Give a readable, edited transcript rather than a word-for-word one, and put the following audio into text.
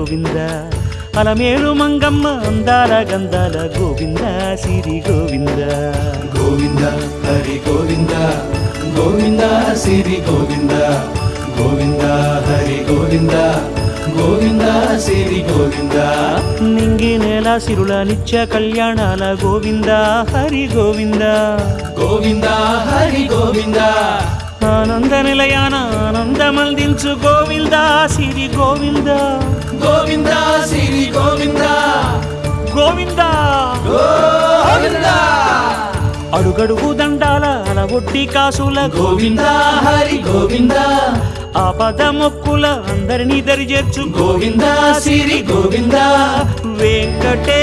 గోవింద అలమేలు మంగమ్మ అందాల గంధాల గోవింద సిరి గోవింద గోవింద హరి గోవింద గోవింద సిరి గోవింద గోవింద హరి గోవింద గోవింద సిరి గోవింద నింగి నేల సిరుల నిత్య కళ్యాణాల గోవింద హరి గోవింద గోవింద హరి గోవింద ఆనంద నిలయాన ఆనందమందించు గోవింద సిరి గోవింద గోవింద సిరి గోవింద గోవింద గోవింద అడుగడుగు దండాల అలవొట్టి కాసుల గోవింద హరి గోవింద ఆపద మొక్కుల అందరినీ దరి చేర్చు గోవింద సిరి గోవింద వెంకటే